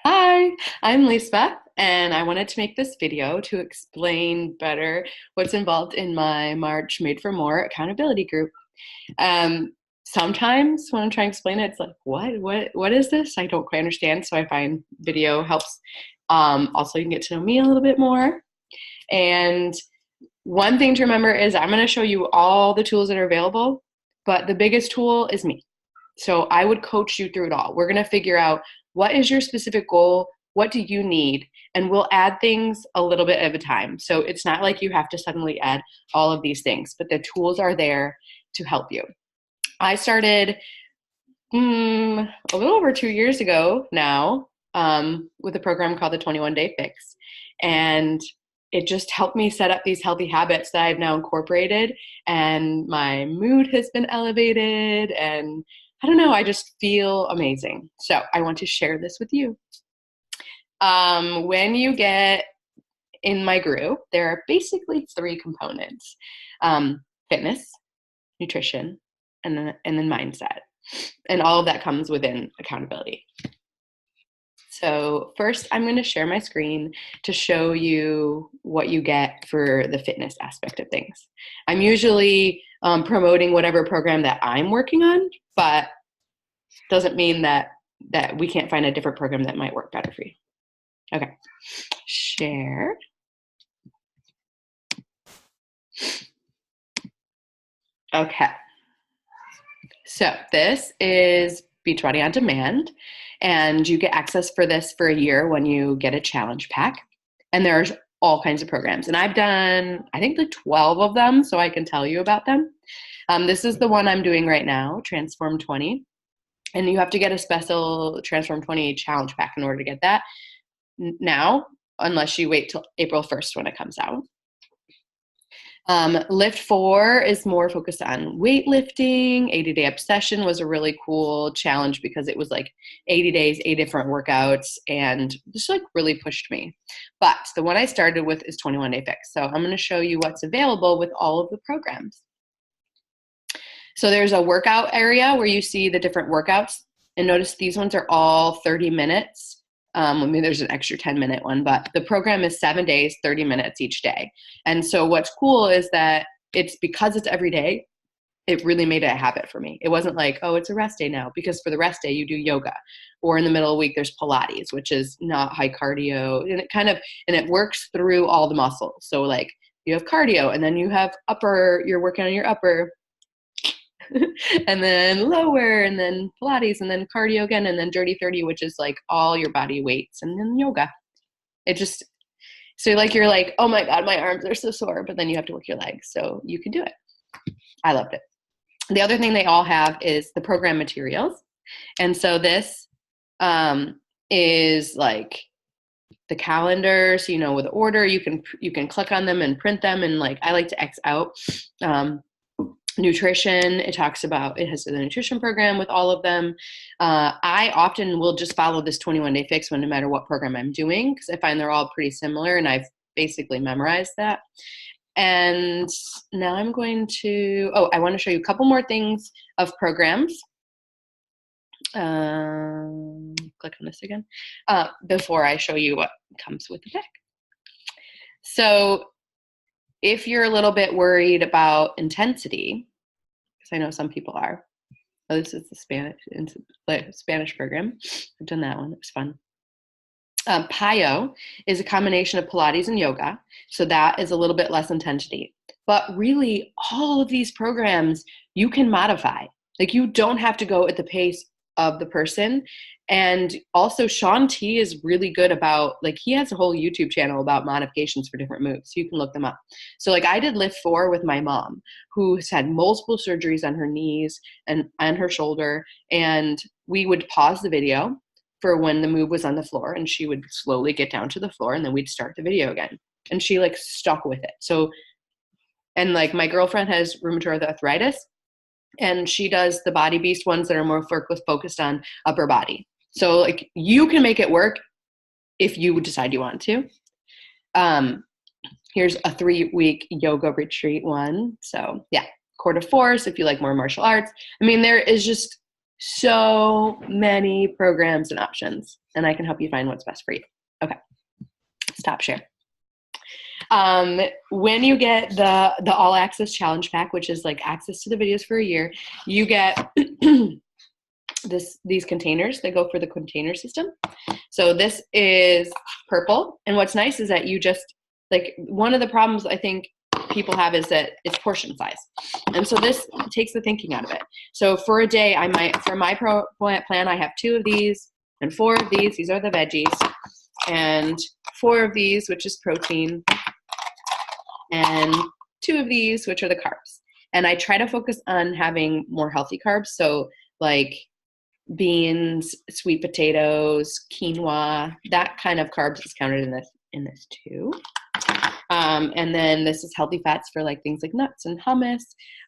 Hi, I'm Lisbeth, and I wanted to make this video to explain better what's involved in my March Made for More accountability group. Um, Sometimes when I'm trying to explain it, it's like, what is this? I don't quite understand, so I find video helps. Also, you can get to know me a little bit more. And one thing to remember is I'm going to show you all the tools that are available, but the biggest tool is me. So I would coach you through it all. We're going to figure out what is your specific goal, what do you need, and we'll add things a little bit at a time. So it's not like you have to suddenly add all of these things, but the tools are there to help you. I started a little over 2 years ago now with a program called the 21 Day Fix. And it just helped me set up these healthy habits that I've now incorporated. And my mood has been elevated. And I don't know, I just feel amazing. So I want to share this with you. When you get in my group, there are basically three components: fitness, nutrition, and then mindset. And all of that comes within accountability. So first, I'm going to share my screen to show you what you get for the fitness aspect of things. I'm usually promoting whatever program that I'm working on, but doesn't mean that we can't find a different program that might work better for you. Okay, share. Okay, so this is Beachbody On Demand, and you get access for this for a year when you get a challenge pack. And there's all kinds of programs, and I've done, I think, like 12 of them, so I can tell you about them. This is the one I'm doing right now, Transform 20, and you have to get a special Transform 20 challenge pack in order to get that now, unless you wait till April 1st when it comes out. Lift 4 is more focused on weightlifting. 80-Day Obsession was a really cool challenge because it was like 80 days, 8 different workouts, and just like really pushed me. But the one I started with is 21 Day Fix. So I'm going to show you what's available with all of the programs. So there's a workout area where you see the different workouts, and notice these ones are all 30 minutes. There's an extra 10-minute one, but the program is 7 days, 30 minutes each day. And so what's cool is that because it's every day, it really made it a habit for me. It wasn't like, oh, it's a rest day now, because for the rest day you do yoga, or in the middle of the week there's Pilates, which is not high cardio, and it works through all the muscles. So like you have cardio, and then you have you're working on your upper, and then lower, and then Pilates, and then cardio again, and then Dirty 30, which is like all your body weights, and then yoga. So like you're like, oh my God, my arms are so sore, but then you have to work your legs, so you can do it. I loved it. The other thing they all have is the program materials. And so this is like the calendar, so you know with the order, you can click on them and print them, and like I like to X out. Nutrition, it has the nutrition program with all of them. I often will just follow this 21 Day Fix one no matter what program I'm doing, because I find they're all pretty similar, and I've basically memorized that. And now I'm going to, I want to show you a couple more things of programs. Click on this again, before I show you what comes with the pack. So if you're a little bit worried about intensity, because I know some people are. Oh, this is the Spanish program. I've done that one. It was fun. PiYo is a combination of Pilates and yoga, so that is a little bit less intensity. But really, all of these programs you can modify. Like, you don't have to go at the pace of the person. And also, Shaun T is really good about, like, he has a whole YouTube channel about modifications for different moves, so you can look them up. So like I did Lift 4 with my mom, who's had multiple surgeries on her knees and on her shoulder, and we would pause the video for when the move was on the floor, and she would slowly get down to the floor, and then we'd start the video again. And she like stuck with it. So, and like my girlfriend has rheumatoid arthritis, and she does the Body Beast ones that are more focused on upper body. So like you can make it work if you decide you want to. Here's a 3-week yoga retreat one. So yeah, Core de Force if you like more martial arts. I mean, there is just so many programs and options. and I can help you find what's best for you. Okay, stop share. When you get the all access challenge pack, which is like access to the videos for a year, you get these containers that go for the container system. So this is purple. And what's nice is that you just, like, one of the problems I think people have is that it's portion size. And so this takes the thinking out of it. So for a day, I might, for my plan, I have 2 of these and 4 of these are the veggies, and 4 of these, which is protein, and 2 of these, which are the carbs. And I try to focus on having more healthy carbs. So like beans, sweet potatoes, quinoa, that kind of carbs is counted in this too. And then this is healthy fats for like things like nuts and hummus.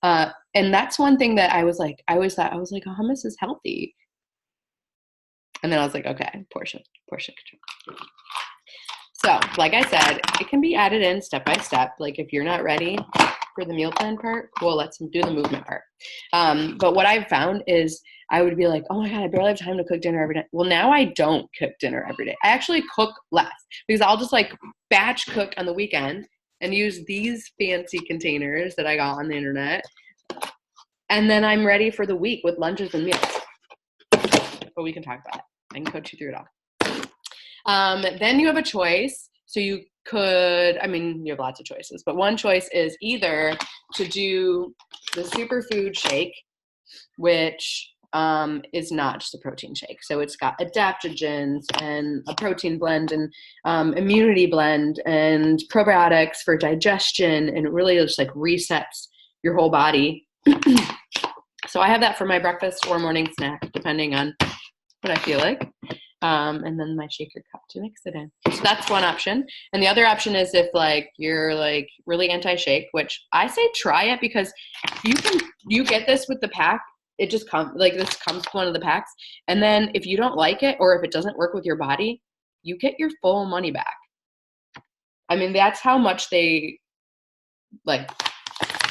And that's one thing that I always thought, hummus is healthy. And then I was like, okay, portion control. So like I said, it can be added in step by step. Like if you're not ready for the meal plan part, cool, let's do the movement part. But what I've found is I would be like, oh my God, I barely have time to cook dinner every day. Well, now I don't cook dinner every day. I actually cook less because I'll just like batch cook on the weekend and use these fancy containers that I got on the internet. And then I'm ready for the week with lunches and meals. But we can talk about it. I can coach you through it all. Then you have a choice. So you could, you have lots of choices, but one choice is either to do the superfood shake, which is not just a protein shake. So it's got adaptogens and a protein blend and immunity blend and probiotics for digestion, and it really just like resets your whole body. So I have that for my breakfast or morning snack, depending on what I feel like. And then my shaker cup to mix it in. So that's one option. And the other option is if like you're like really anti-shake, which I say try it, because you get this with the pack. It just comes with one of the packs. And then if you don't like it, or if it doesn't work with your body, you get your full money back. That's how much they like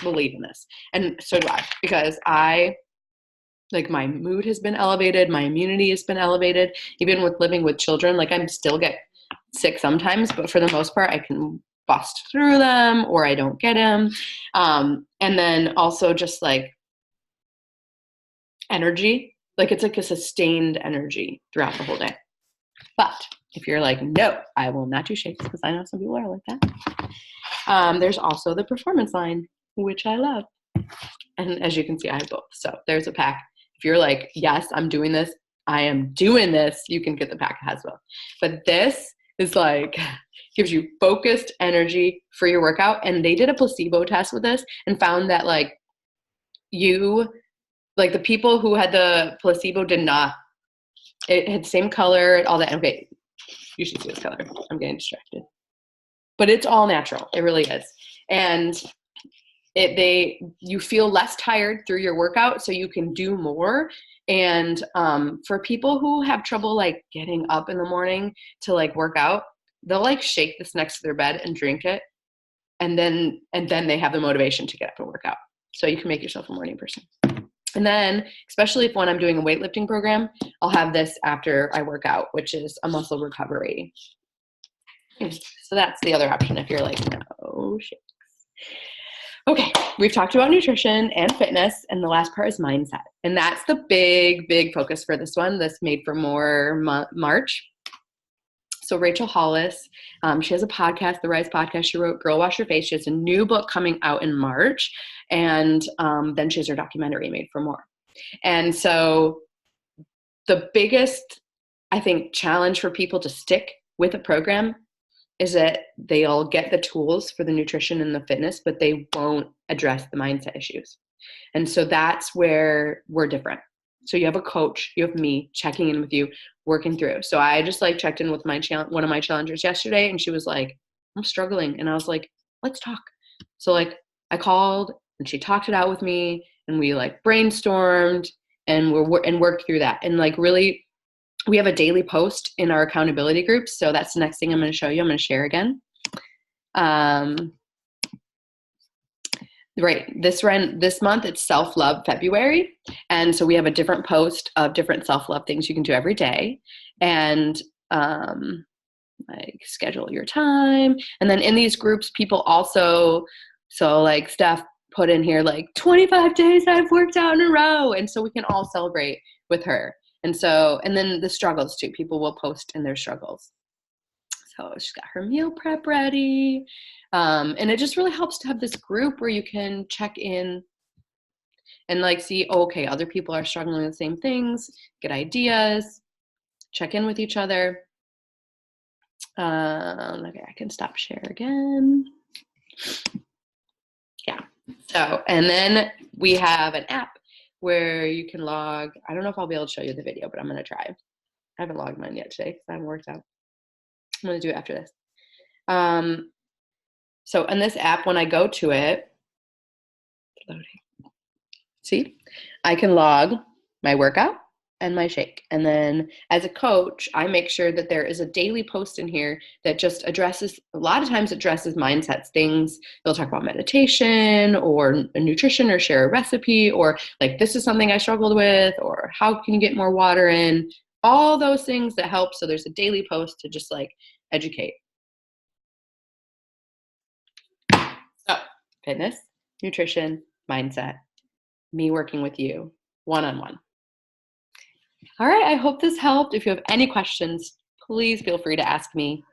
believe in this. And so do I, because my mood has been elevated. My immunity has been elevated. Even with living with children, I'm still get sick sometimes, but for the most part, I can bust through them, or I don't get them. And then also just energy, it's like a sustained energy throughout the whole day. But if you're like, no, I will not do shakes, because I know some people are like that. There's also the performance line, which I love. And as you can see, I have both. So there's a pack. If you're like, yes, I'm doing this, I am doing this, you can get the pack that has both. But this is gives you focused energy for your workout. And they did a placebo test with this and found that the people who had the placebo did not, it had the same color, all that. Okay, you should see this color. I'm getting distracted. But it's all natural. It really is. And you feel less tired through your workout, so you can do more. And for people who have trouble getting up in the morning to work out, they'll shake this next to their bed and drink it, and then they have the motivation to get up and work out. So you can make yourself a morning person. And then, especially when I'm doing a weightlifting program, I'll have this after I work out, which is a muscle recovery. So that's the other option if you're no shakes. Okay, we've talked about nutrition and fitness, and the last part is mindset. And that's the big, big focus for this one. This Made for More March. So Rachel Hollis, she has a podcast, the Rise podcast. She wrote Girl Wash Your Face. She has a new book coming out in March. And then she has her documentary, Made for More. And so the biggest, I think, challenge for people to stick with a program is that they'll get the tools for the nutrition and the fitness, but they won't address the mindset issues. And so that's where we're different. So you have a coach, you have me checking in with you, working through. So I just checked in with one of my challengers yesterday, and she was like, I'm struggling. And I was like, let's talk. So I called and she talked it out with me, and we brainstormed and worked through that. And really, we have a daily post in our accountability groups. So that's the next thing I'm going to show you. I'm going to share again. Right. This month it's Self-Love February. And so we have a different post of different self-love things you can do every day. and like schedule your time. And then in these groups, people also, so like Steph put in here like 25 days I've worked out in a row. And so we can all celebrate with her. And so, and then the struggles too, people will post in their struggles. So she's got her meal prep ready. And it just really helps to have this group where you can check in and like see, oh, okay, other people are struggling with the same things, get ideas, check in with each other. Okay, I can stop share again. Yeah. So, and then we have an app where you can log. I don't know if I'll be able to show you the video, but I'm going to try. I haven't logged mine yet today because I haven't worked out. I'm going to do it after this. So in this app, when I go to it, loading. See, I can log my workout and my shake. And then as a coach, I make sure that there is a daily post in here that just addresses, a lot of times addresses mindsets, things. They'll talk about meditation or nutrition or share a recipe or like, this is something I struggled with, or how can you get more water in? All those things that help. So there's a daily post to just like educate. So fitness, nutrition, mindset, me working with you one-on-one. All right, I hope this helped. If you have any questions, please feel free to ask me.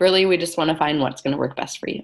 Really, we just want to find what's going to work best for you.